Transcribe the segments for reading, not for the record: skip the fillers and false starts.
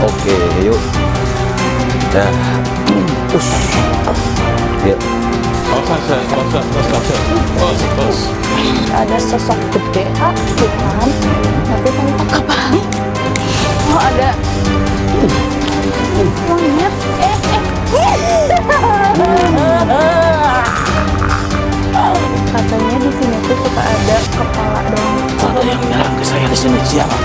Oke, yuk. Nah, yuk. Ada sosok gede, bukan? Tapi tampak apa? Oh, ada monyet. Katanya di sini tuh suka ada kepala doang. Ada yang bilang ke saya di sini siapa?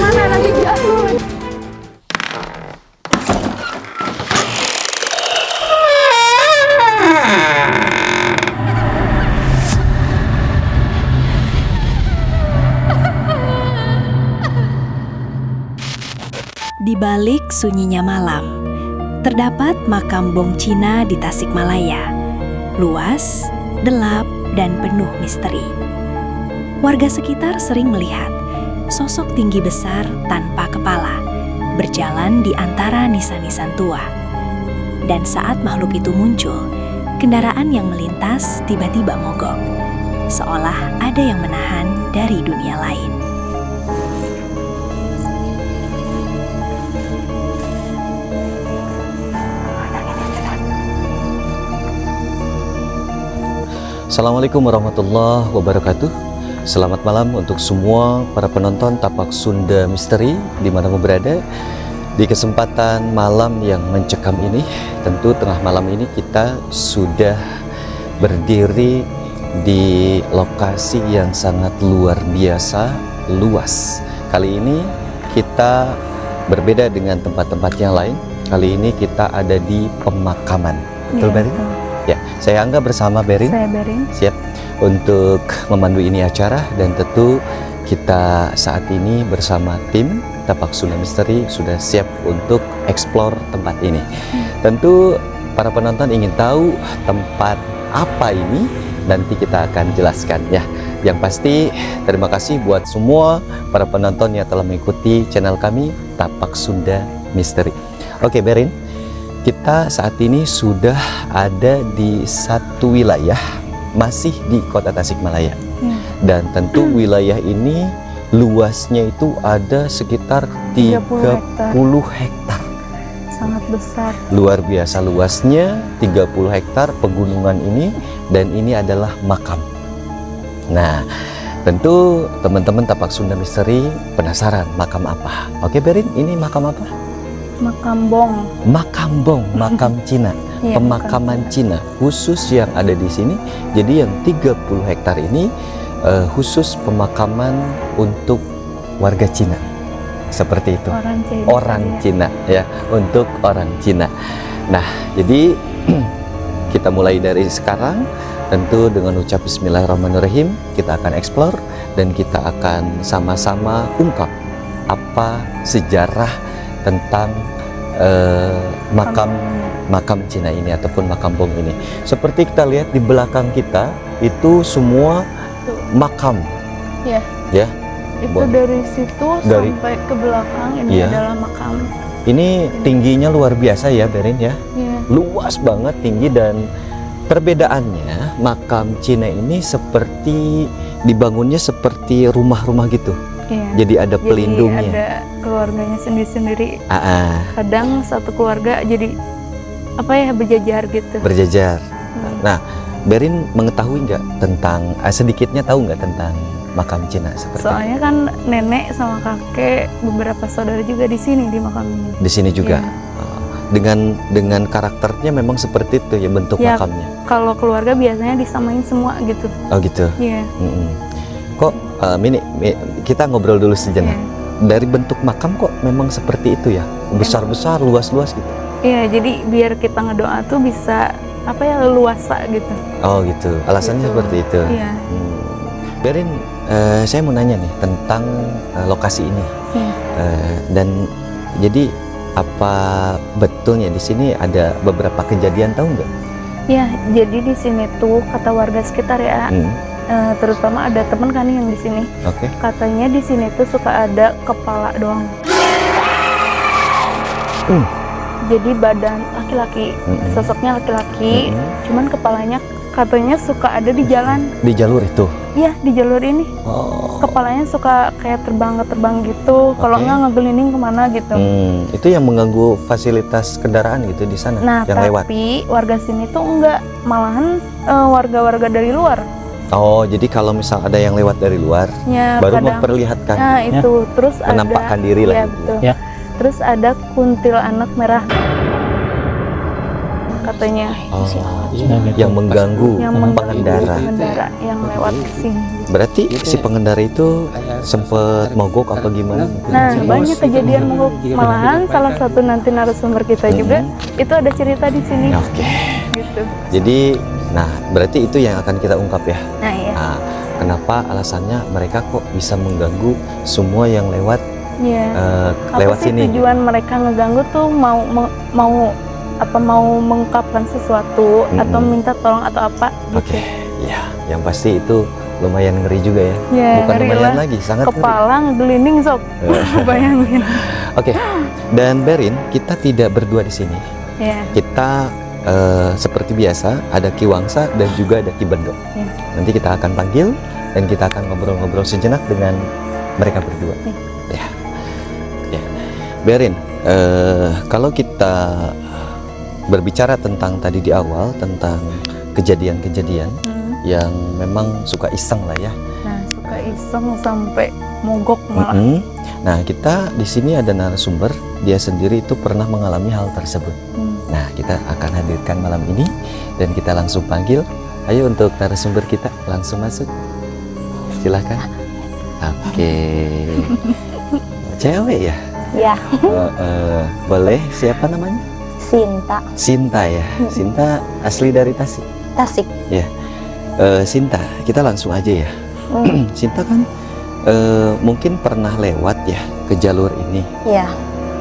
Mana lagi jatuh? Di balik sunyinya malam, terdapat makam Bong Cina di Tasikmalaya. Luas, gelap, dan penuh misteri. Warga sekitar sering melihat sosok tinggi besar tanpa kepala berjalan di antara nisan-nisan tua. Dan saat makhluk itu muncul, kendaraan yang melintas tiba-tiba mogok, seolah ada yang menahan dari dunia lain. Assalamualaikum warahmatullahi wabarakatuh. Selamat malam untuk semua para penonton Tapak Sunda Misteri dimanapun berada. Di kesempatan malam yang mencekam ini, tentu tengah malam ini kita sudah berdiri di lokasi yang sangat luar biasa luas. Kali ini kita berbeda dengan tempat-tempat yang lain. Kali ini kita ada di pemakaman. Betul, Berin? Ya, saya Angga bersama Berin. Saya Berin. Siap untuk memandu ini acara, dan tentu kita saat ini bersama tim Tapak Sunda Misteri sudah siap untuk eksplor tempat ini. Tentu para penonton ingin tahu tempat apa ini, nanti kita akan jelaskan ya. Yang pasti terima kasih buat semua para penonton yang telah mengikuti channel kami Tapak Sunda Misteri. Oke, Berin. Kita saat ini sudah ada di satu wilayah, masih di kota Tasikmalaya. Dan tentu wilayah ini luasnya itu ada sekitar 30 hektar. Sangat besar. Luar biasa luasnya, 30 hektar pegunungan ini, dan ini adalah makam. Nah, tentu teman-teman Tapak Sunda Misteri penasaran makam apa? Oke, Berin, ini makam apa? Makam Bong. Makam Bong, makam Cina, Ya, pemakaman Cina khusus yang ada di sini. Jadi yang 30 hektar ini khusus pemakaman untuk warga Cina, seperti itu. Orang Cina ya, untuk orang Cina. Nah, jadi kita mulai dari sekarang, tentu dengan ucap Bismillahirrahmanirrahim kita akan eksplor dan kita akan sama-sama ungkap apa sejarah tentang makam Cina ini ataupun makam Bong ini. Seperti kita lihat di belakang kita itu semua makam. Ya. Ya. Itu Bong. dari situ sampai ke belakang ini adalah makam. Ini tingginya luar biasa ya, Berin ya. Luas banget, tinggi, dan perbedaannya makam Cina ini seperti dibangunnya seperti rumah-rumah gitu. Jadi ada pelindungnya. Jadi ada keluarganya sendiri-sendiri. Kadang satu keluarga jadi apa ya, berjajar gitu. Berjajar. Nah, Berin mengetahui nggak tentang sedikitnya tahu nggak tentang makam Cina seperti Soalnya kan nenek sama kakek, beberapa saudara juga di sini di makam ini. di sini juga. Dengan karakternya memang seperti itu ya bentuk makamnya. Kalau keluarga biasanya disamain semua gitu. Oh gitu. Iya. Kok kita ngobrol dulu sejenak. Dari bentuk makam kok memang seperti itu ya, besar-besar, luas-luas gitu. Iya, jadi biar kita ngedoa tuh bisa apa ya, leluasa gitu. Oh gitu, alasannya seperti itu. Iya. Berin, saya mau nanya nih tentang lokasi ini. Dan jadi apa betulnya di sini ada beberapa kejadian, tahu nggak? Ya, jadi di sini tuh kata warga sekitar ya. Terutama ada temen kan yang di sini. Katanya di sini tuh suka ada kepala doang. jadi badan laki-laki, sosoknya laki-laki, cuman kepalanya katanya suka ada di jalan. Di jalur itu? Iya, di jalur ini. Kepalanya suka kayak terbang gitu, kalau nggak ngegelining kemana gitu. Itu yang mengganggu fasilitas kendaraan gitu di sana, Nah, yang lewat? tapi warga sini tuh enggak, malahan warga-warga dari luar. Oh, jadi kalau misal ada yang lewat dari luar, Ya, baru kadang, memperlihatkan, nah itu, terus menampakkan ada, diri lah. ya, gitu. betul. Ya. Terus ada kuntilanak merah, katanya. Yang mengganggu Yang mengganggu pengendara. pengendara yang lewat sini. Berarti si pengendara itu sempet mogok apa gimana? Nah, banyak kejadian mogok. Malahan salah satu nanti narasumber kita juga itu ada cerita di sini. Oke. Gitu. Jadi, nah berarti itu yang akan kita ungkap ya. Nah, iya. Nah, kenapa alasannya mereka kok bisa mengganggu semua yang lewat Iya. lewat Apa sih sini? tujuan mereka ngeganggu tuh mau mengungkapkan sesuatu atau minta tolong atau apa gitu. Oke, ya, yang pasti itu lumayan ngeri juga ya. Ya, Bukan ngeri lumayan lah. lagi, sangat ngeri. Kepala ngegelining sok. Bayangin. Oke, dan Berin, kita tidak berdua di sini. Ya. Kita seperti biasa ada Ki Wangsa dan juga ada Ki Bendo. Ya. Nanti kita akan panggil dan kita akan ngobrol-ngobrol sejenak dengan mereka berdua. Ya. Ya. Berin, kalau kita berbicara tentang tadi di awal tentang kejadian-kejadian yang memang suka iseng lah ya. Nah, suka iseng sampai mogok malah. Nah, kita di sini ada narasumber, dia sendiri itu pernah mengalami hal tersebut. Nah, kita akan hadirkan malam ini dan kita langsung panggil. Ayo untuk narasumber kita langsung masuk. Silahkan. Oke. Cewek ya? Ya, Boleh, siapa namanya? Sinta, Sinta ya. Sinta asli dari Tasik. Tasik. Ya. Sinta, kita langsung aja ya. Sinta kan mungkin pernah lewat ya ke jalur ini. Ya,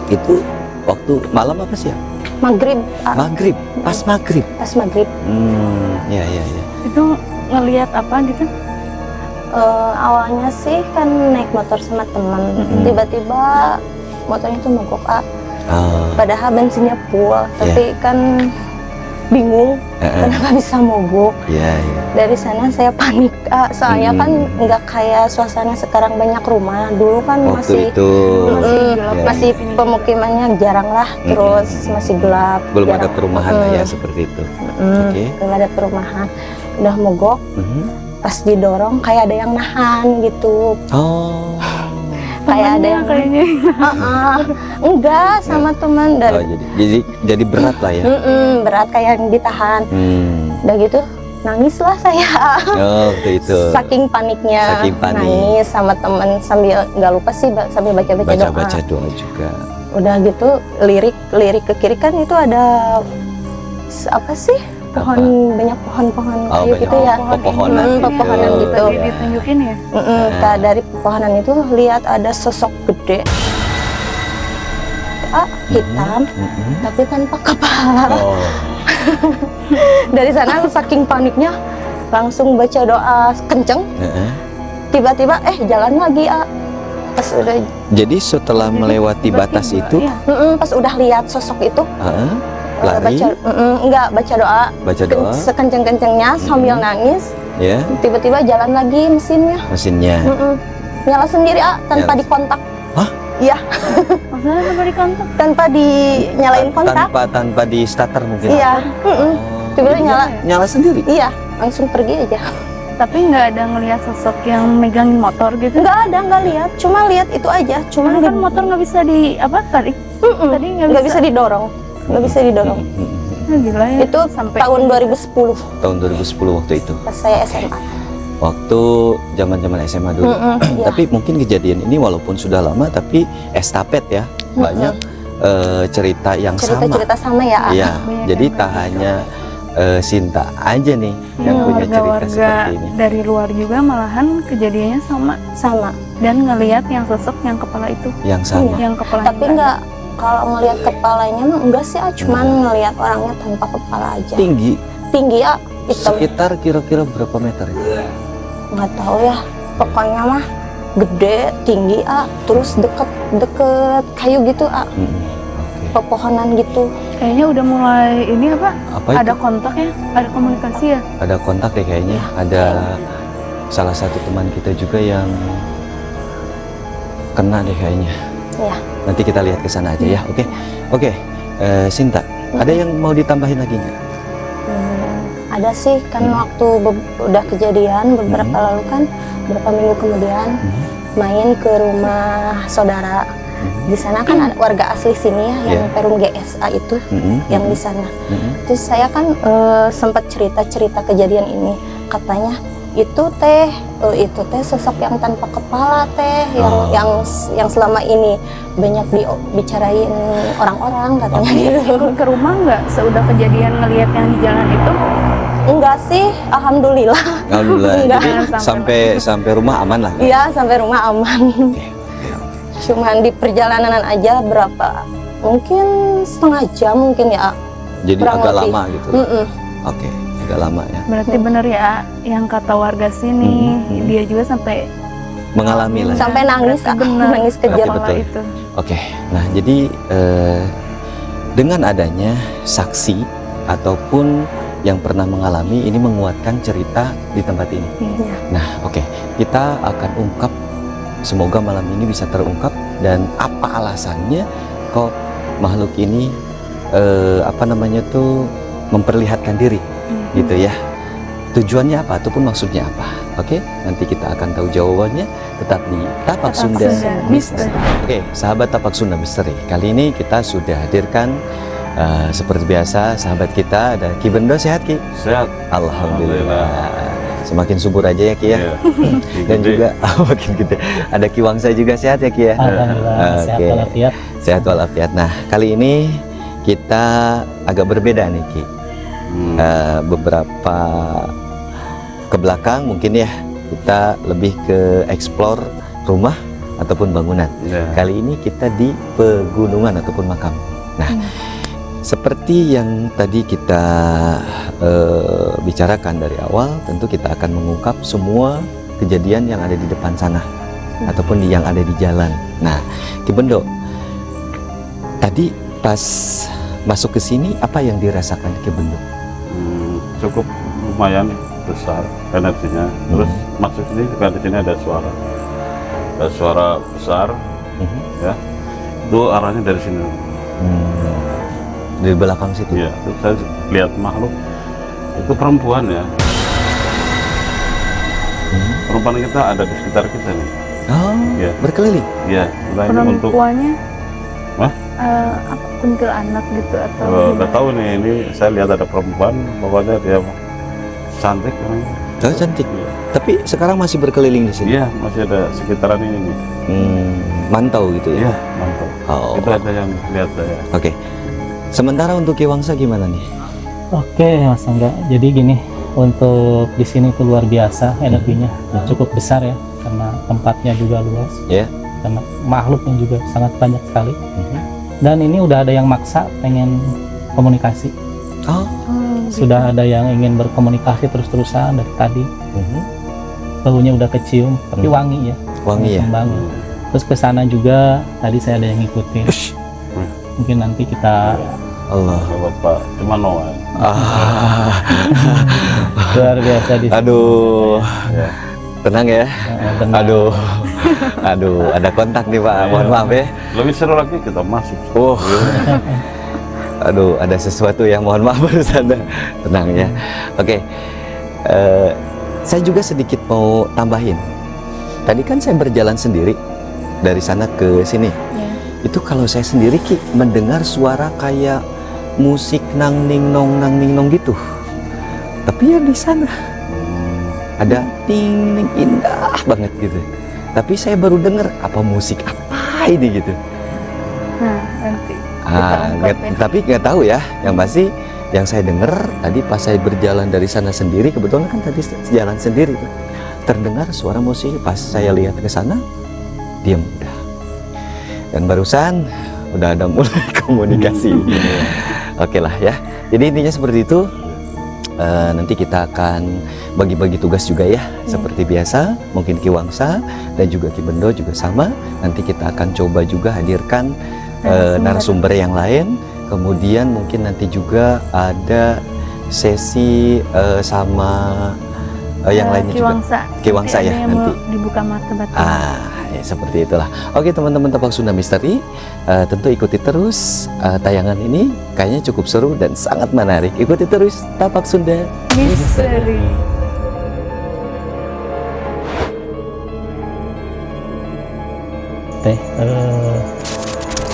Itu waktu malam apa sih ya? maghrib. Maghrib, pas maghrib. Pas maghrib. Ya, ya, ya. Itu ngelihat apa gitu? Awalnya sih kan naik motor sama teman. Tiba-tiba motornya tuh mogok. Padahal bensinnya full, tapi kan bingung kenapa bisa mogok. Ya, ya. Dari sana saya panik. Soalnya kan nggak kayak suasana sekarang banyak rumah. Dulu kan Waktu masih itu gelap, ya. masih pemukimannya jarang lah, terus masih gelap. belum ada jarang. perumahan lah ya seperti itu. Oke. Belum ada perumahan. Udah mogok, pas didorong kayak ada yang nahan gitu. Oh. Kayak ada yang kayaknya. Enggak, sama teman Oh, dari jadi berat lah ya. berat kayak yang ditahan. Udah gitu nangis lah saya. Oh, waktu itu. Saking paniknya. Saking panik. Nangis sama teman sambil nggak lupa sih sambil baca-baca doa. Baca doa juga. Udah gitu lirik ke kiri kan itu ada apa sih? Banyak pohon-pohon kayu gitu ya. Pepohonan. Pepohonan gitu. Tadi ditunjukin ya. Dari pepohonan itu lihat ada sosok gede hitam tapi tanpa kepala. Dari sana saking paniknya langsung baca doa kenceng. Tiba-tiba jalan lagi pas udah Jadi setelah melewati batas itu, pas udah lihat sosok itu lari, baca doa sekenceng-kencengnya sambil nangis. ya, Tiba-tiba jalan lagi mesinnya. Nyala sendiri tanpa dikontak. Hah? Iya, Maksudnya tanpa dikontak. tanpa dinyalain kontak. tanpa di starter mungkin. Iya, tiba-tiba Nyala sendiri. Iya, langsung pergi aja. Tapi nggak ada ngelihat sosok yang megangin motor gitu. Nggak lihat, cuma lihat itu aja. Cuma Karena kan motor nggak bisa di tarik. Tadi nggak bisa didorong, nggak bisa didorong. Gila ya. Itu sampai tahun 2010 Tahun 2010 waktu itu. pas saya SMA. Waktu zaman-zaman SMA dulu. Iya. Tapi mungkin kejadian ini walaupun sudah lama tapi estafet ya. Banyak cerita yang Cerita-cerita sama ya. Iya. Banyak Jadi yang tak hanya Sinta aja nih yang punya cerita warga-warga seperti ini. dari luar juga malahan kejadiannya sama dan ngelihat yang sosok yang kepala itu, Yang sama. yang kepala. Tapi nggak, kalau ngelihat kepalanya mah enggak sih, cuman ngelihat orangnya tanpa kepala aja. Tinggi. Tinggi ya, hitam. Sekitar kira-kira berapa meter itu? Nggak tahu ya. Pokoknya mah gede, tinggi terus deket kayu gitu Oke. pepohonan gitu. Kayaknya udah mulai ini apa? Apa Ada itu? kontak ya? Ada komunikasi ya? Ada kontak deh kayaknya. Ada salah satu teman kita juga yang kena deh kayaknya. Ya. Nanti kita lihat ke sana aja ya. Oke. Sinta, ada yang mau ditambahin lagi nggak? Ada sih kan waktu udah kejadian beberapa lalu kan, beberapa minggu kemudian main ke rumah saudara. Di sana kan ada warga asli sini ya, yang Perum GSA itu, yang di sana. Terus saya kan sempat cerita kejadian ini, katanya itu teh sosok yang tanpa kepala teh, yang selama ini banyak dibicarain orang-orang katanya gitu. Ikut ke rumah nggak seudah kejadian ngelihat yang di jalan itu? Enggak sih, alhamdulillah. Alhamdulillah. Enggak. Jadi sampai rumah aman lah. Iya, sampai rumah aman. Cuman di perjalanan aja berapa? Mungkin setengah jam mungkin ya. Jadi kurang agak lebih. lama gitu. Oke, agak lama ya. Berarti bener ya yang kata warga sini, dia juga sampai Mengalami lah. Sampai nangis, Berarti Kak. bener. Nangis kejer. Berarti betul. itu. Oke, nah jadi dengan adanya saksi ataupun yang pernah mengalami ini menguatkan cerita di tempat ini. Iya. Nah, oke, kita akan ungkap. Semoga malam ini bisa terungkap dan apa alasannya kok makhluk ini memperlihatkan diri, gitu ya. Tujuannya apa ataupun maksudnya apa? Oke, nanti kita akan tahu jawabannya. Tetap di Tapak Sunda Misteri. Oke, sahabat Tapak Sunda Misteri. Kali ini kita sudah hadirkan seperti biasa sahabat kita ada Ki Bendo. Sehat Ki? Sehat. Alhamdulillah. Semakin subur aja ya Ki ya. Iya. Dan juga makin gede. Ada Ki Wangsa juga. Sehat ya Ki ya? Alhamdulillah, sehat Oke. walafiat. Sehat walafiat. Nah, kali ini kita agak berbeda nih Ki. Beberapa ke belakang mungkin ya, kita lebih ke explore rumah ataupun bangunan. Kali ini kita di pegunungan ataupun makam. Nah, seperti yang tadi kita bicarakan dari awal, tentu kita akan mengungkap semua kejadian yang ada di depan sana ataupun yang ada di jalan. Nah, Ki Bendo, tadi pas masuk ke sini apa yang dirasakan Ki Bendo? Cukup lumayan besar energinya. Terus masuk sini juga di sini ada suara besar, ya. Itu arahnya dari sini. Dari belakang situ. Iya, terus saya lihat makhluk itu perempuan ya. Perempuan kita ada di sekitar kita nih. Oh, Iya. berkeliling. Iya, kita ini untuk Perempuannya Hah? apa kuntilanak gitu atau nggak gimana? tahu nih, ini saya lihat ada perempuan, pokoknya dia cantik orangnya. Oh, cantik. Iya. Tapi sekarang masih berkeliling di sini. Iya, masih ada sekitaran ini nih. Mantau gitu ya. Iya, mantap. Oh. Itu ada yang lihat saya. Oke. Sementara untuk Ki Wangsa gimana nih? Oke, Mas Angga. Jadi gini, untuk di sini itu luar biasa energinya, cukup besar ya, karena tempatnya juga luas, Ya. karena makhluknya juga sangat banyak sekali. Dan ini udah ada yang maksa pengen komunikasi, Oh. sudah ada yang ingin berkomunikasi terus-terusan dari tadi. Baunya udah kecium, tapi wangi ya, Wangi ya. kembang. Terus ke sana juga tadi saya ada yang ngikutin. Mungkin nanti kita Allah. Bapak cuma Noah. luar biasa di sini. Aduh. Ya. Tenang ya. Benar. Aduh. Aduh, ada kontak nih Pak. Mohon maaf ya. Lebih seru lagi kita masuk. Aduh, ada sesuatu yang mohon maaf barusan. Tenang ya. Oke. Saya juga sedikit mau tambahin. Tadi kan saya berjalan sendiri dari sana ke sini. Itu kalau saya sendiri Ki mendengar suara kayak musik nang ning nong gitu. Tapi ya di sana ada ting ning indah banget gitu. Tapi saya baru dengar apa musik apa ini gitu. Nah, nanti kita ungkap ya. Tapi nggak tahu ya. Yang pasti yang saya dengar tadi pas saya berjalan dari sana sendiri, kebetulan kan tadi jalan sendiri tuh, terdengar suara musik. Pas saya lihat ke sana, diam udah. Dan barusan udah ada mulai komunikasi. Oke lah ya. Jadi intinya seperti itu. Nanti kita akan bagi-bagi tugas juga ya, seperti biasa. Mungkin Ki Wangsa dan juga Ki Bendo juga sama. Nanti kita akan coba juga hadirkan narasumber yang lain. Kemudian mungkin nanti juga ada sesi sama yang lainnya Ki juga. Wangsa ya yang nanti. Dibuka mata batin. Ya seperti itulah. Oke teman-teman Tapak Sunda Misteri, tentu ikuti terus tayangan ini. Kayaknya cukup seru dan sangat menarik. Ikuti terus Tapak Sunda Misteri.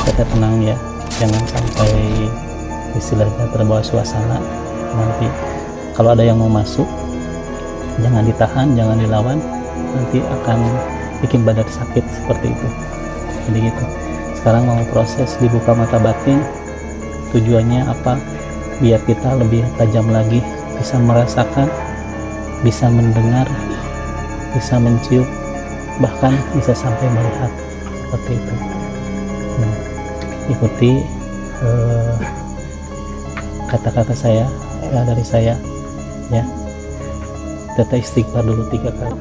Tetap tenang ya, jangan sampai istilahnya terbawa suasana. Nanti kalau ada yang mau masuk, jangan ditahan, jangan dilawan, nanti akan bikin badan sakit seperti itu. Jadi gitu. Sekarang mau proses dibuka mata batin, tujuannya apa? Biar kita lebih tajam lagi, bisa merasakan, bisa mendengar, bisa mencium, bahkan bisa sampai melihat seperti itu. Nah, ikuti kata-kata saya ya, dari saya ya. Tetap istighfar dulu 3 kali.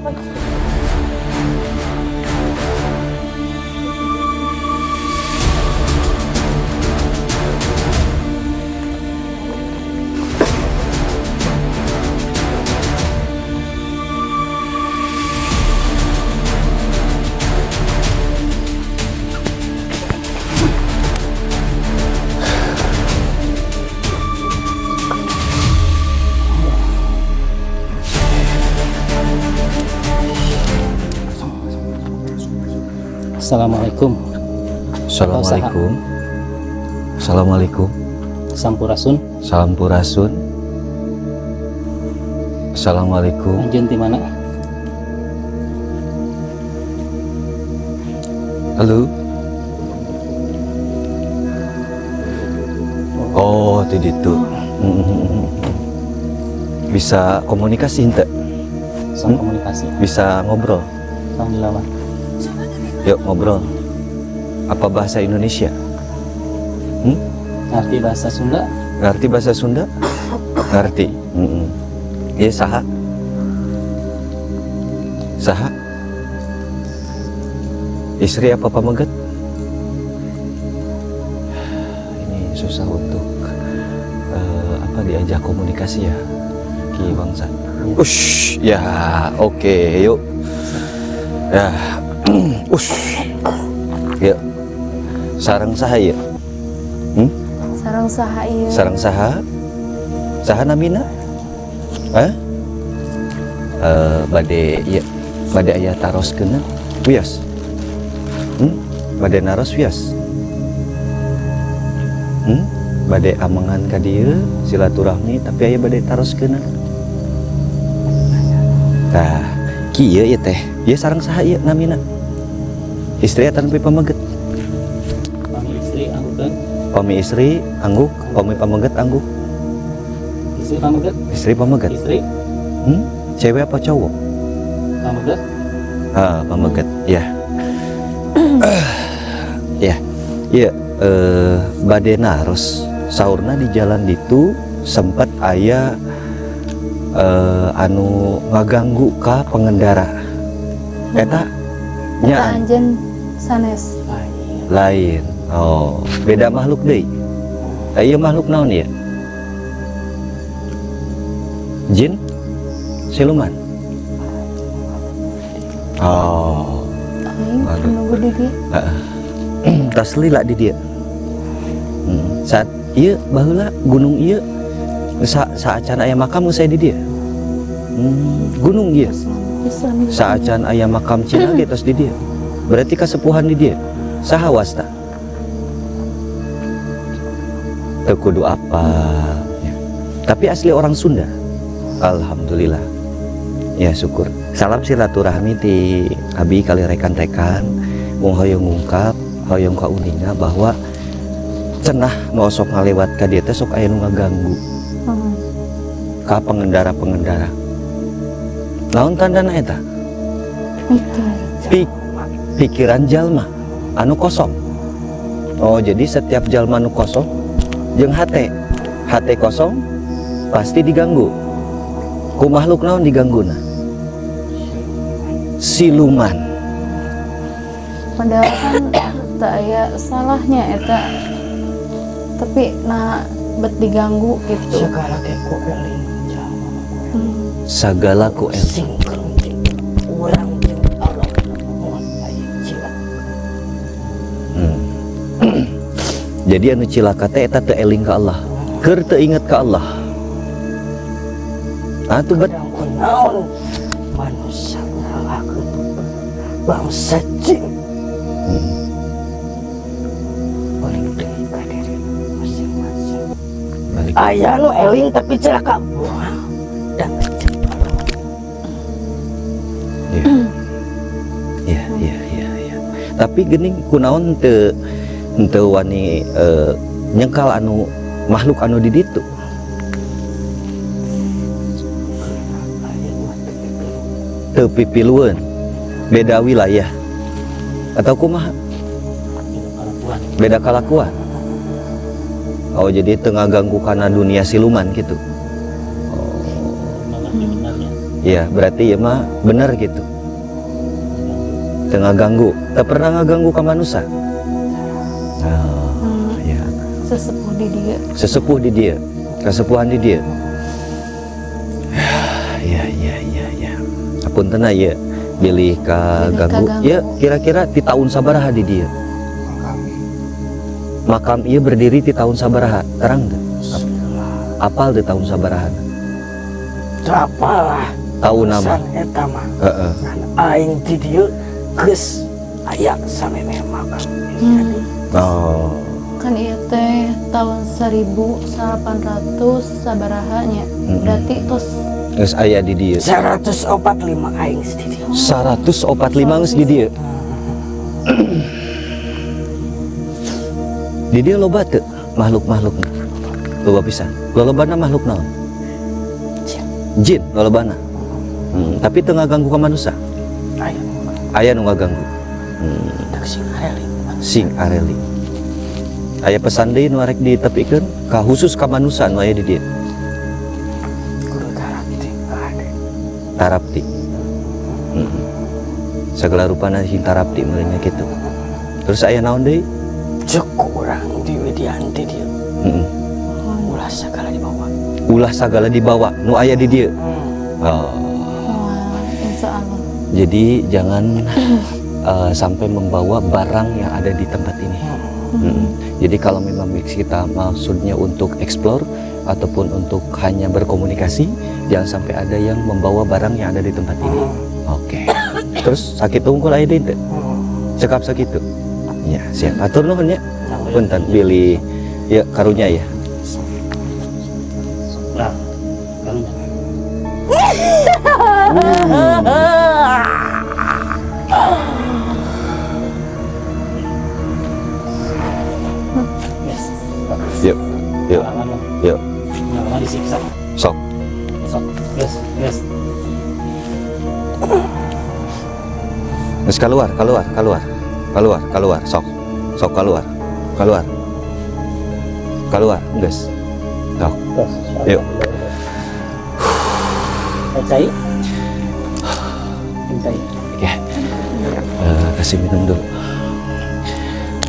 Assalamualaikum. Assalamualaikum. Assalamualaikum. Sampurasun. Sampurasun. Assalamualaikum. Anjeun ti mana? Halo. Oh, ti ditu. Bisa komunikasi henteu? Sang komunikasi. Bisa ngobrol? Sang dilawan. Yuk ngobrol. Apa bahasa Indonesia? Ngerti bahasa Sunda? Ngerti bahasa Sunda? Ngerti. Iya saha? Saha? Istri apa pamegat? Ini susah untuk diajak komunikasi ya, Ki Wangsa. Ush, ya oke, yuk. Ya. Ya. Sarang saha ya? Sarang saha ieu? Sarang saha? Saha namina? Bade ya, bade aya taroskeun wias. Bade naros wias. Bade amangan ka dieu silaturahmi tapi aya bade taroskeun. Tah, kieu ieu teh. Ieu sareng saha ieu namina? Istri atau pamegat? Pami istri anggukan. Pami istri angguk, pami pamegat angguk. Istri pamegat. Istri pamegat. Istri. Cewek apa cowok? Pamegat. Pamegat. Ya. Ya. Iya, bade naros saurna di jalan ditu sempat aya anu ngaganggu ka pengendara. Eta nya anjeun sanes lain. Oh, beda makhluk deui. Ieu makhluk naon ya? Jin? Siluman? Oh. aing nunggu di dieu. Tas lila di dia. Saat ieu baheula gunung ieu saacan aya makam saya di dia. Gunung ieu. Saacan aya makam Cina ge tos di dia. Berarti kasepuhan di dia. Saha wasta? Teu kudu apa. Ya. Tapi asli orang Sunda. Alhamdulillah. Ya syukur. Salam silaturahmi ti abi kali rekan-rekan. Mung hoyong ngungkap, hoyong ka uninga bahwa cenah nu sok ngalewat ka dieu teh sok aya nu ngaganggu. Ka pengendara-pengendara. Naon tandana eta? Pikiran jalma anu kosong. Oh, jadi setiap jalma anu kosong jeung hate kosong pasti diganggu. Ku makhluk naon digangguna? Siluman. padahal kan tak aya salahnya eta, tapi nah bet diganggu gitu. Segala teko eling jama. Sagala ku eling. Sing kerunting urang jeung Allah mohon baik cilak. Jadi anu cilaka teh eta teu eling ka Allah, keur teu inget ka Allah. Atuh bet Naon manusia ngalakeun bangsa jin. Balik deui ka diri masing-masing. balik. Aya nu eling tapi celaka. Wah, dan Iya. Tapi geuning kunaon teu wani nyengkal anu makhluk anu di ditu. Teu pipilueun. Beda wilayah. Atau kumaha? Beda kalakuan. Oh, jadi teu ngaganggu kana dunia siluman gitu. Iya, berarti ya mah bener gitu. Teu ngaganggu. Teu pernah ngaganggu ka manusia. Ya. Sesepuh di dia. Sesepuh di dia, kesepuhan di dia. Ya. Apuntenna ya, bilih kaganggu. Ya, kira-kira di tahun sabaraha di dia. Makam ieu berdiri di tahun sabaraha? Terang teu? Apal di tahun sabaraha? apalah Tahu nama. eta mah. Heeh. Aing di dieu geus aya samemeh makam. Oh. Kan ieu teh tahun 1800 sabarahanya. Berarti tos Geus aya di dieu. 145 aing di dieu. 145 geus di dieu. Di dia loba teu makhluk-makhlukna. Loba pisan. Lolobana makhluk naon? Jin lolobana. Tapi teu ngaganggu ka manusia. Aya Aya nu ngaganggu. sing areling. Sing areli. Aya pesan deui nu arek ditepikeun ka khusus ka manusia nu aya di dieu. Kudu tarapti kade. Tarapti. Segala rupana sing tarapti mulanya kitu. Terus aya naon deui? Cek urang di Widianti dieu. Ulah segala dibawa. Ulah sagala dibawa nu aya di dieu. Oh. wah, insya Allah. Jadi jangan sampai membawa barang yang ada di tempat ini. Jadi kalau memang kita maksudnya untuk explore ataupun untuk hanya berkomunikasi, jangan sampai ada yang membawa barang yang ada di tempat ini. Oke. Terus sakit unggul aya deui teu? Cekap sakitu. Ya, siap. Atur nuhun ya. Punten pilih ya karunya ya. Nah, karunya. Yuk. Pengalaman lo. Yuk. Pengalaman disiksa. Sok. Sok. Yes. Geus keluar. Sok. Sok keluar. Geus. Sok. Terus. Yuk. Cai. Cai. Oke. Kasih minum dulu.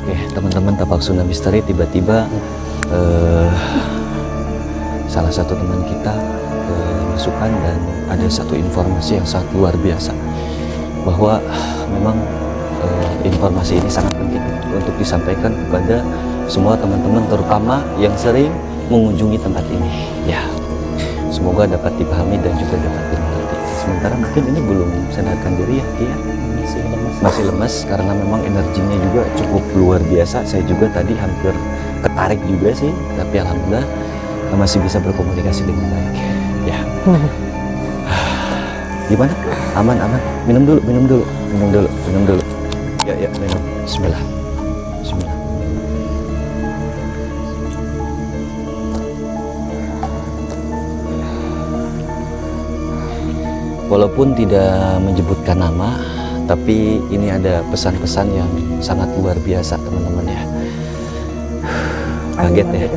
Oke, teman-teman Tapak Sunda Misteri, tiba-tiba salah satu teman kita masukkan dan ada satu informasi yang sangat luar biasa, bahwa memang informasi ini sangat penting untuk disampaikan kepada semua teman-teman, terutama yang sering mengunjungi tempat ini. Ya, semoga dapat dipahami dan juga dapat dimengerti. Sementara mungkin ini belum sadarkan diri ya, Kia. Masih lemas karena memang energinya juga cukup luar biasa. Saya juga tadi hampir ketarik juga sih, tapi alhamdulillah masih bisa berkomunikasi dengan baik. Ya. Gimana? Aman. Minum dulu. Ya, minum. Bismillah. Walaupun tidak menyebutkan nama, tapi ini ada pesan-pesan yang sangat luar biasa, teman-teman ya. Kaget ya.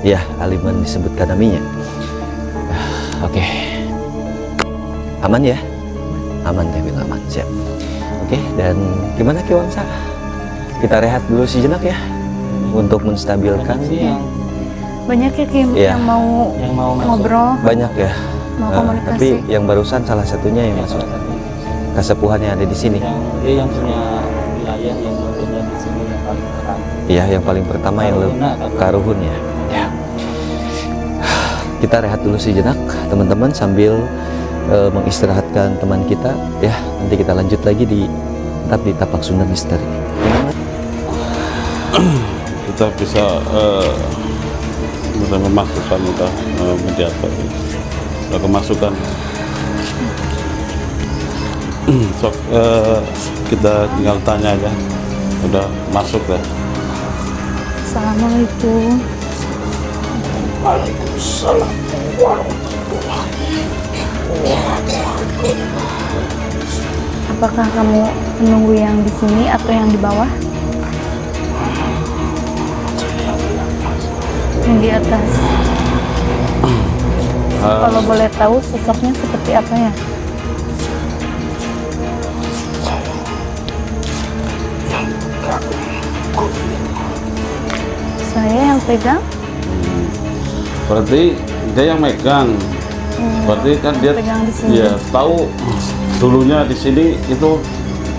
Ya, Aliman disebutkan namanya. Oke. Aman ya? Aman, Teh Wil, aman. Siap. Oke. Oke, dan gimana Ki Wangsa? Kita rehat dulu sejenak ya untuk menstabilkan. Banyak ya Kim Iya. yang mau ngobrol, Banyak ya. mau komunikasi. Tapi yang barusan salah satunya yang masuk kesepuhan yang ada di sini. Yang punya wilayah yang tentunya di sini yang paling terang. Iya, yang paling pertama yang Karuhun ya. Ya. Kita rehat dulu sejenak teman-teman sambil mengistirahatkan teman kita ya. Nanti kita lanjut lagi tetap di Tapak Sunda Misteri. Kita bisa udah memasukkan mediator, udah kemasukan. Sok kita tinggal tanya aja, udah masuk ya. Assalamualaikum. Waalaikumsalam warahmatullahi wabarakatuh. Apakah kamu menunggu yang di sini atau yang di bawah? Yang di atas. Kalau boleh tahu sosoknya seperti apa ya? Saya yang pegang. Berarti dia yang megang. Berarti kan dia pegang di sini. ya tahu dulunya di sini itu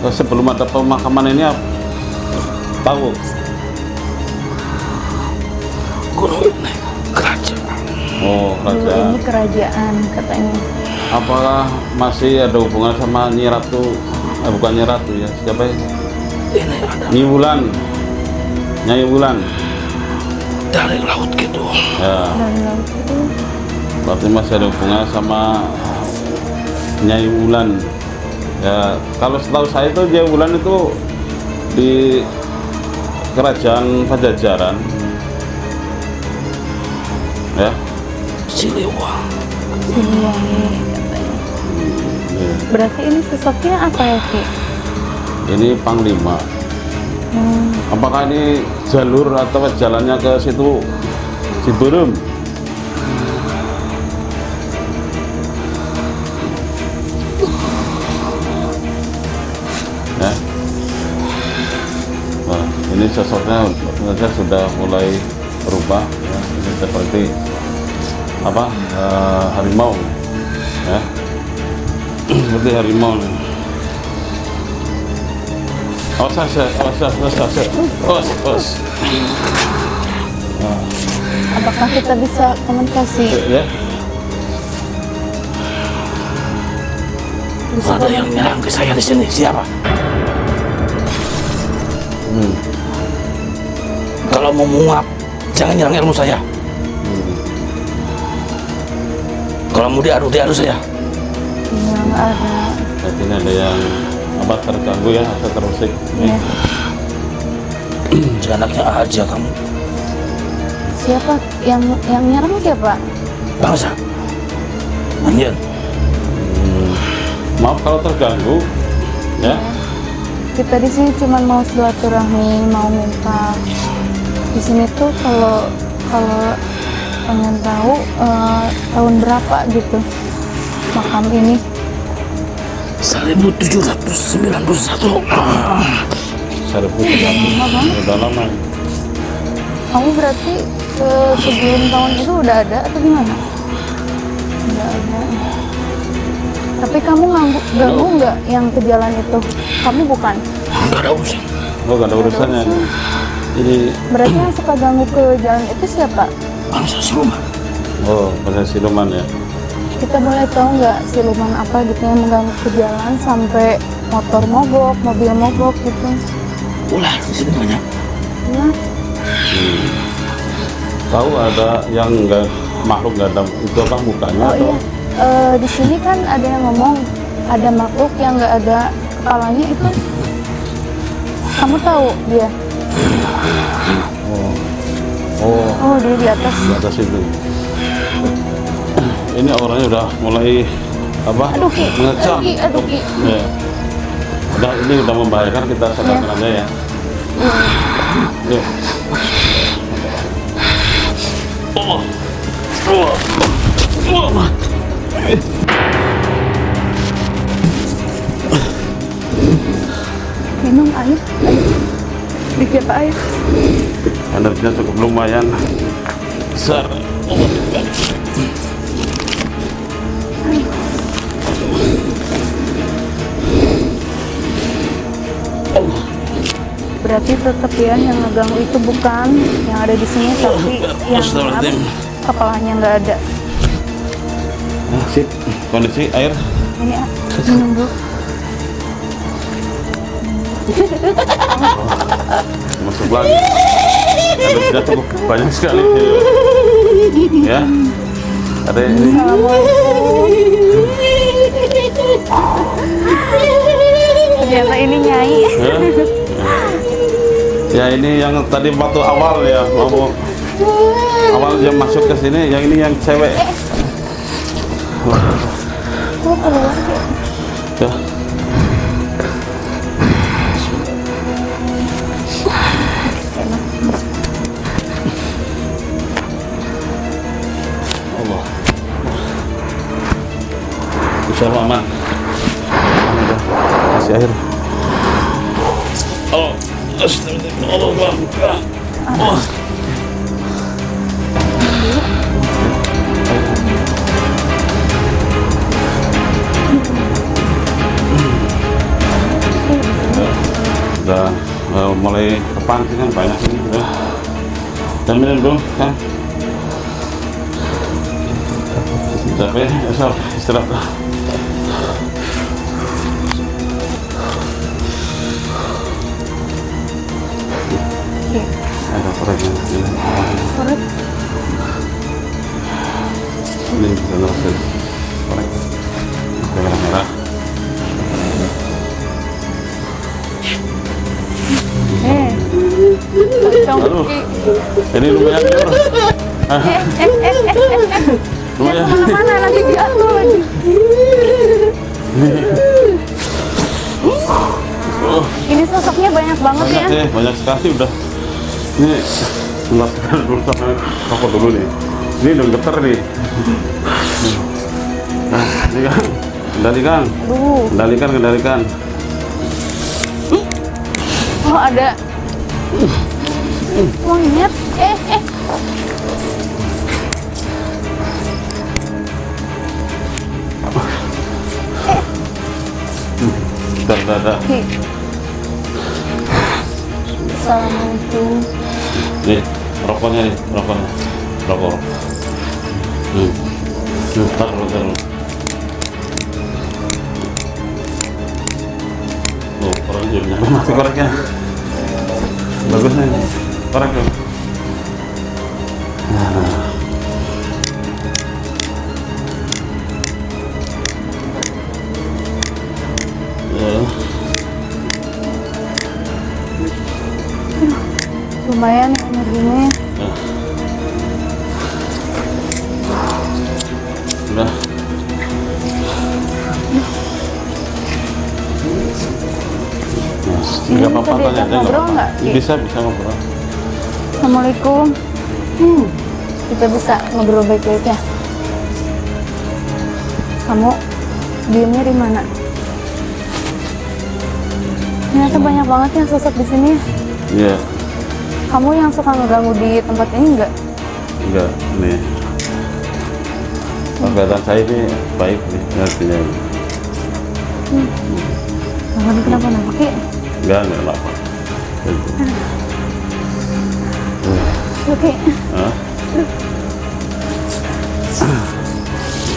sebelum ada pemakaman ini tahu. Guru ini kerajaan. Oh, Dulu kerajaan. ini kerajaan katanya. Apakah masih ada hubungan sama Nyi Ratu? Bukan Nyi Ratu ya, siapa ya? Ini ada Nyi Wulan. Nyai Wulan. dari Laut Kidul. Ya, Dan laut itu berarti masih ada hubungan sama Nyai Wulan. Ya, kalau setahu saya itu Nyai Wulan itu di kerajaan Pajajaran. Ya. Siliwangi. Siliwangi katanya. Ya. Berarti ini sosoknya apa ya Ki? Ini Panglima. Apakah ini jalur atau jalannya ke situ Ciberem? Ya. Nah, ini sosoknya sebenarnya sudah mulai berubah. Ya. Ini seperti apa? Harimau. Ya. Seperti harimau. Os. Apakah kita bisa komunikasi? Ya. Bisa Ada yang nyerang ke saya di sini. Siapa? Kalau mau menguap, jangan nyerang ilmu saya. Kalau mau diadu saya. Ya, nggak ada. Jadi ini ada yang apa terganggu ya atau terusik. Ya. Seenaknya aja kamu. Siapa yang nyerang siapa? Bangsa. Anjir. Maaf kalau terganggu ya. Kita di sini cuma mau silaturahmi, mau minta. Di sini tuh kalau pengen tahu tahun berapa gitu makam ini. 1791. Udah lama. Kamu berarti sebelum tahun itu udah ada atau gimana? Udah ada. Tapi kamu ganggu nggak yang ke jalan itu? Kamu bukan? Enggak ada urusan. Oh, gak ada urusannya. Jadi Berarti yang suka ganggu ke jalan itu siapa? Bangsa siluman. oh, bahasa siluman ya. Kita boleh tahu nggak siluman apa gitu yang mengganggu ke jalan sampai motor mogok, mobil mogok gitu? Ular di sini banyak. Ya, Tahu ada yang enggak makhluk nggak ada itu apa mukanya oh atau iya. Di sini kan ada yang ngomong ada makhluk yang nggak ada kepalanya itu. Kamu tahu dia? oh Oh, dia di atas. di atas itu. Ini orangnya udah mulai apa? Aduh Ki, mengecam. aduh Ki. Ya. Ini udah membahayakan, kita sadarkan aja ya. Yuk. minum air. Dikit air. Energinya cukup lumayan besar. Berarti tetap ya yang ngeganggu itu bukan yang ada di sini, tapi yang kepalanya nggak ada. Nah, sip. Kondisi air Ini minum dulu. masuk lagi. Energinya cukup banyak sekali. Ya. Ada ini. Ternyata ini Nyai. Ya ini yang tadi waktu awal ya, awal dia masuk ke sini, yang ini yang cewek. Ya. Allah. Bisa aman. Udah kasih air. Oh, astagfirullah. Oh. Udah mulai kepancing kan banyak ini udah. Dan minum dong kan. Capek, asal istirahat. Ada koreknya. Korek. Ini bisa langsung korek. Merah-merah. Aduh. Ini lumayan Jor. Lumayan. Kemana-mana nanti jatuh lagi. Ini sosoknya banyak banget Banyak ya. banyak sekali udah. Ini sebelah dulu sama rokok dulu nih. Ini udah getar nih. Nah, ini kan, kendalikan, kendalikan. Oh ada monyet. Dah. Assalamualaikum. Nih, rokoknya nih, rokok. Taruh. Oh, orang jadinya masih koreknya. Bagus nih, korek tuh. Lumayan energinya. Udah. Ini Nggak apa-apa bisa tanya diajak ngobrol nggak? Bisa ngobrol. Assalamualaikum. Kita bisa ngobrol baik-baik ya. Kamu diemnya di mana? Ternyata banyak banget yang sosok di sini. Iya. Kamu yang suka ngeganggu di tempat ini enggak? Enggak, nih. Kelihatan saya ini baik nih artinya. Jangan kenapa-napa Ki. Enggak apa. Oke. Hah?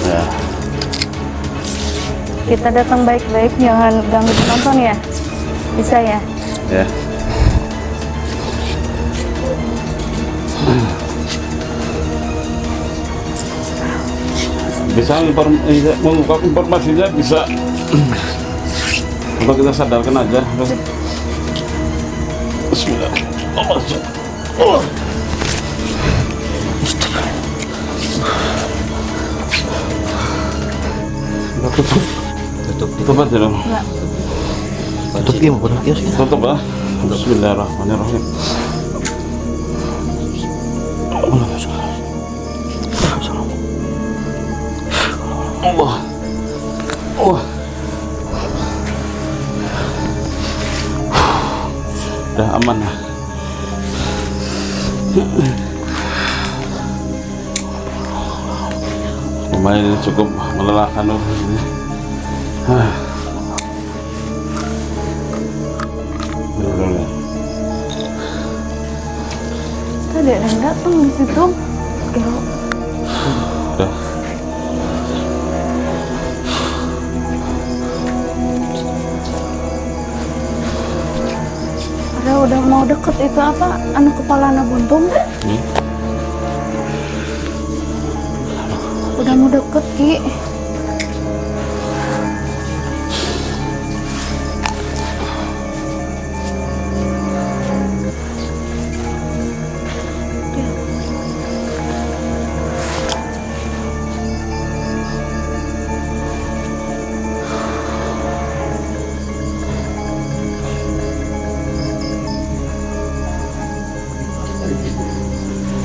Ya. Kita datang baik-baik, jangan ganggu penonton ya. Bisa ya? Ya. Bisa mengungkap informasinya bisa. Untuk kita sadarkan aja. Bismillah. Oh. Tutup aja dong. Tutup ya, mau potong kios. Tutup ah. Bismillahirrahmanirrahim. Allah. udah aman lah. Lumayan ini cukup melelahkan loh ini. Dulu ya. Tadi ada yang datang di situ. Kira Udah. udah mau deket itu apa? Anu kepala anak buntung. Udah mau deket, Ki.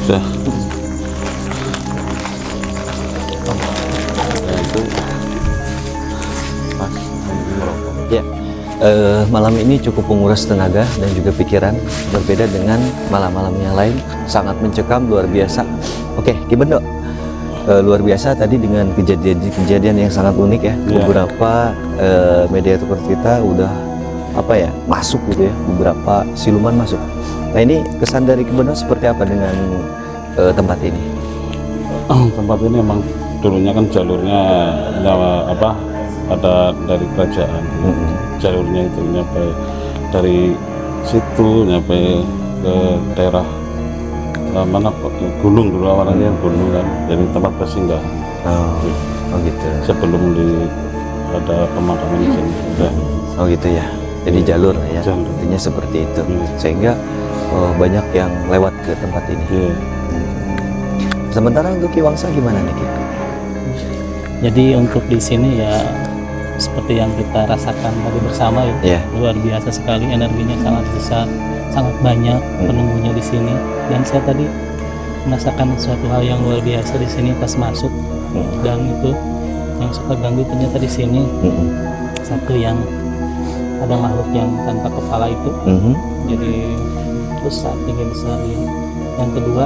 Sudah. Ya, malam ini cukup menguras tenaga dan juga pikiran, berbeda dengan malam-malam yang lain, sangat mencekam, luar biasa. Oke, Ki Bendo, luar biasa tadi dengan kejadian yang sangat unik ya. Beberapa mediator kita udah apa ya, masuk gitu ya, beberapa siluman masuk. Nah, ini kesan dari Ki Bendo seperti apa dengan tempat ini? Tempat ini emang dulunya kan jalurnya apa, ada dari kerajaan. Jalurnya itu nyampe dari situ nyampe ke daerah mana, gunung dulu awalnya, gunung kan, jadi tempat bersinggah. Oh gitu. Sebelum ada pemakaman di sini udah. Oh gitu ya. Jadi jalur ya, Jalur. intinya seperti itu. Sehingga banyak yang lewat ke tempat ini. Sementara untuk Ki Wangsa gimana nih, Ki? Jadi untuk di sini ya seperti yang kita rasakan tadi bersama ya, luar biasa sekali, energinya sangat besar, sangat banyak penunggunya di sini. Dan saya tadi merasakan suatu hal yang luar biasa di sini pas masuk, dan itu yang suka ganggu ternyata di sini satu yang ada makhluk yang tanpa kepala itu, jadi besar, tinggi besar ya. Yang kedua,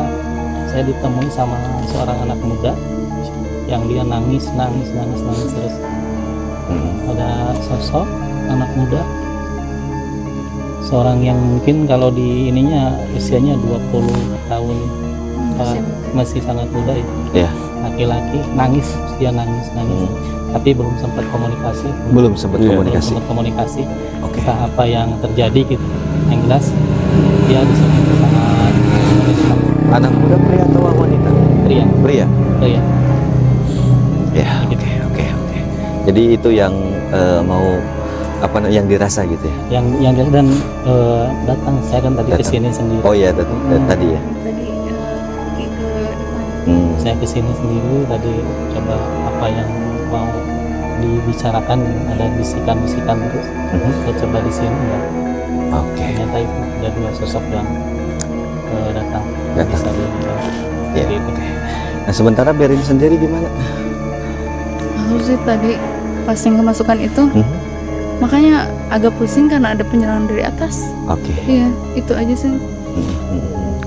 saya ditemui sama seorang anak muda yang dia nangis terus. Ada sosok anak muda, seorang yang mungkin kalau di ininya usianya 20 tahun, masih sangat muda ya. Laki-laki, dia nangis, tapi belum sempat komunikasi. Belum sempat komunikasi. Oke. Entah apa yang terjadi gitu. Yang jelas dia di sini sangat. Anak muda pria atau wanita? Pria. Ya, oke. Jadi itu yang mau apa yang dirasa gitu ya? Yang dan datang, saya kan tadi kesini sendiri. Oh iya, tadi ya. Tadi ke depan. Saya kesini sendiri tadi, coba apa yang mau dibicarakan, ada bisikan-bisikan terus. Saya coba di sini ya. Ternyata itu ada dua sosok yang datang. Bisa dilihat. Ya. Gitu. Nah, sementara Berin sendiri gimana? Aku sih tadi pas yang kemasukan itu, makanya agak pusing karena ada penyerangan dari atas. Oke. Iya, itu aja sih.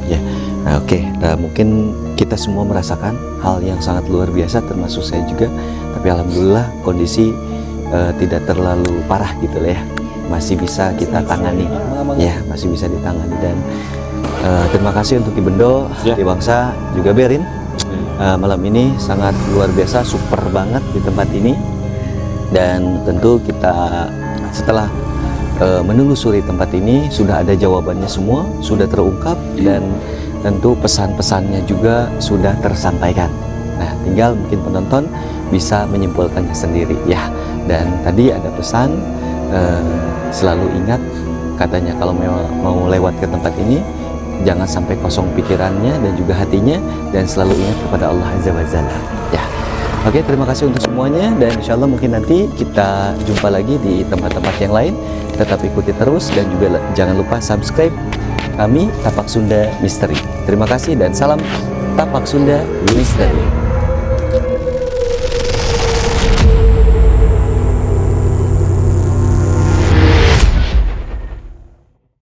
Ya, nah, oke. Nah, mungkin kita semua merasakan hal yang sangat luar biasa, termasuk saya juga. Tapi alhamdulillah kondisi tidak terlalu parah gitu lah ya. Masih bisa kita tangani. Ya, masih bisa ditangani. Dan terima kasih untuk Ki Bendo, Ki Wangsa, juga Berin. Malam ini sangat luar biasa, super banget di tempat ini. Dan tentu kita setelah menelusuri tempat ini sudah ada jawabannya semua, sudah terungkap, dan tentu pesan-pesannya juga sudah tersampaikan. Nah, tinggal mungkin penonton bisa menyimpulkannya sendiri ya. Dan tadi ada pesan, selalu ingat katanya kalau mau lewat ke tempat ini jangan sampai kosong pikirannya dan juga hatinya, dan selalu ingat kepada Allah Azza wa Jalla ya. Oke, terima kasih untuk semuanya, dan insya Allah mungkin nanti kita jumpa lagi di tempat-tempat yang lain. Tetap ikuti terus, dan juga jangan lupa subscribe kami, Tapak Sunda Misteri. Terima kasih dan salam Tapak Sunda Misteri.